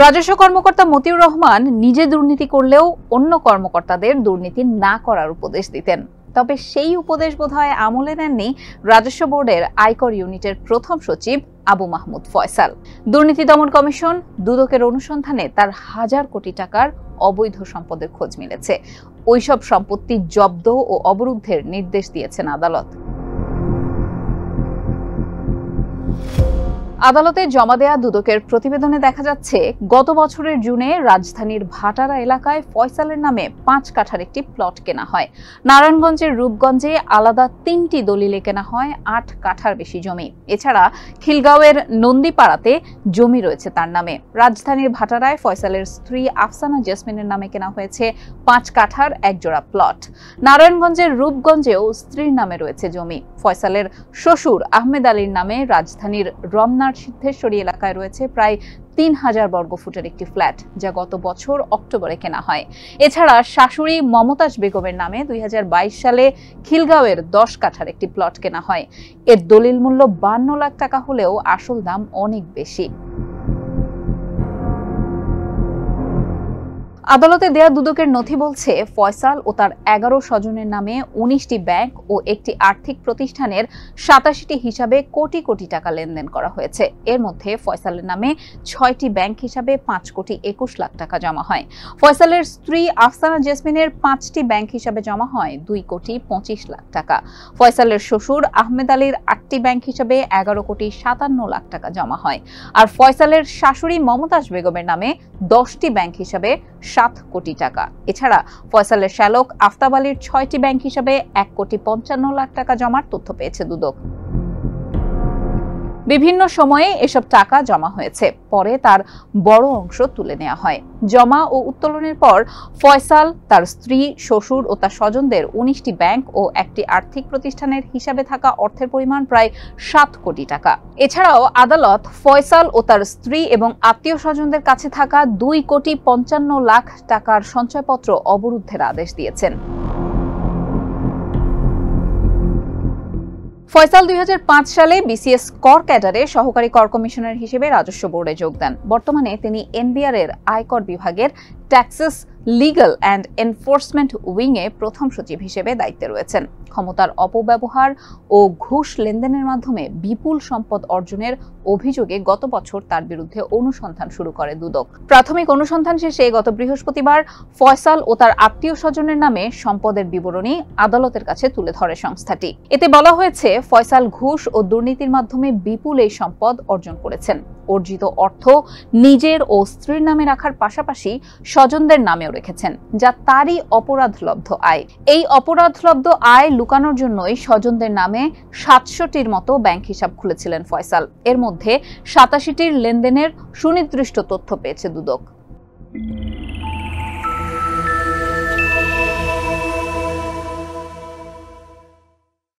রাজস্ব কর্মকর্তা মতিউর রহমান নিজে দুর্নীতি করলেও অন্য কর্মকর্তাদের দুর্নীতি না করার উপদেশ দিতেন। তবে সেই উপদেশ বোধহয় আমলে নেননি রাজস্ব বোর্ডের আয়কর ইউনিটের প্রথম সচিব আবু মাহমুদ ফয়সাল। দুর্নীতি দমন কমিশন দুদকের অনুসন্ধানে তার হাজার কোটি টাকার অবৈধ সম্পদের খোঁজ মিলেছে। ওইসব সম্পত্তি জব্দ ও অবরুদ্ধের নির্দেশ দিয়েছেন আদালত। আদালতে জমা দেয়া দুদকের প্রতিবেদনে দেখা যাচ্ছে, গত বছরের জুনে রাজধানীর ভাটারা এলাকায় ফয়সালের নামে 5 কাঠার একটি প্লট কেনা হয়। নারায়ণগঞ্জের রূপগঞ্জে আলাদা 3টি দলিলে কেনা হয় 8 কাঠার বেশি জমি। এছাড়া খিলগাঁওয়ের নন্দীপাড়াতে জমি রয়েছে তার নামে। রাজধানীর ভাটারায় ফয়সালের স্ত্রী আফসানা জেসমিনের নামে কেনা হয়েছে 5 কাঠার একজোড়া প্লট। নারায়ণগঞ্জের রূপগঞ্জেও স্ত্রীর নামে রয়েছে জমি। ফয়সালের শ্বশুর আহমেদ আলীর নামে রাজধানীর রমনার সিদ্ধেশ্বরী এলাকায় রয়েছে প্রায় 3000 বর্গফুটের একটি ফ্ল্যাট, যা গত বছর অক্টোবরে কেনা হয়। এছাড়া শাশুড়ি মমতাজ বেগমের নামে 2022 সালে খিলগাঁওয়ের 10 কাঠার একটি প্লট কেনা হয়। এর দলিল মূল্য 52 লাখ টাকা হলেও আসল দাম অনেক বেশি। আদালতে দেয়া দুদকের নথি বলছে, ফয়সাল ও তার 11 স্বজনের নামে 19টি ব্যাংক ও একটি আর্থিক প্রতিষ্ঠানের 87টি হিসাবে কোটি কোটি টাকা লেনদেন করা হয়েছে। এর মধ্যে ফয়সালের নামে 6টি ব্যাংক হিসাবে 5 কোটি 21 লাখ টাকা জমা হয়। ফয়সালের স্ত্রী আফসানা জেসমিনের 5টি ব্যাংক হিসাবে জমা হয় 2 কোটি 25 লাখ টাকা। ফয়সালের শ্বশুর আহমেদ আলীর 8টি ব্যাংক হিসাবে 11 কোটি 57 লাখ টাকা জমা হয়। আর ফয়সালের শাশুড়ি মমতাজ বেগমের নামে 10টি ব্যাংক হিসাবে 7 কোটি টাকা। এছাড়া ফয়সালের শ্যালক আফতাব আলীর 6টি ব্যাংক হিসাবে 1 কোটি 55 লাখ টাকা জমার তথ্য পেয়েছে দুদক। বিভিন্ন সময়ে এসব টাকা জমা হয়েছে, পরে তার বড় অংশ তুলে নেওয়া হয়। জমা ও উত্তোলনের পর ফয়সাল, তার স্ত্রী, শ্বশুর ও তার স্বজনদের 19টি ব্যাংক ও একটি আর্থিক প্রতিষ্ঠানের হিসাবে থাকা অর্থের পরিমাণ প্রায় 7 কোটি টাকা। এছাড়াও আদালত ফয়সাল ও তার স্ত্রী এবং আত্মীয় স্বজনদের কাছে থাকা 2 কোটি 55 লাখ টাকার সঞ্চয়পত্র অবরুদ্ধের আদেশ দিয়েছেন। ফয়সাল 2005 সালে বিসিএস কর ক্যাডারে সহকারী কর কমিশনার হিসেবে রাজস্ব বোর্ডে যোগ দেন। বর্তমানে তিনি এনবিআর এর আয়কর বিভাগের ট্যাক্সেস লিগ্যাল অ্যান্ড এনফোর্সমেন্ট উইংয়ে প্রথম সচিব হিসেবে দায়িত্বে রয়েছেন। ক্ষমতার অপব্যবহার ও ঘুষ লেনদেনের মাধ্যমে বিপুল সম্পদ অর্জনের অভিযোগে গত বছর তার বিরুদ্ধে অনুসন্ধান শুরু করে দুদক। প্রাথমিক অনুসন্ধান শেষে গত বৃহস্পতিবার ফয়সাল ও তার আত্মীয় স্বজনের নামে সম্পদের বিবরণী আদালতের কাছে তুলে ধরে সংস্থাটি। এতে বলা হয়েছে, ফয়সাল ঘুষ ও দুর্নীতির মাধ্যমে বিপুল এই সম্পদ অর্জন করেছেন। অর্জিত অর্থ নিজের ও স্ত্রীর নামে রাখার পাশাপাশি স্বজনদের নামেও রেখেছেন, যা তারই অপরাধলব্ধ আয়। এই অপরাধলব্ধ আয় লুকানোর জন্যই স্বজনদের নামে 700টির মতো ব্যাংক হিসাব খুলেছিলেন ফয়সাল। এর মধ্যে 87টির লেনদেনের সুনির্দিষ্ট তথ্য পেয়েছে দুদক।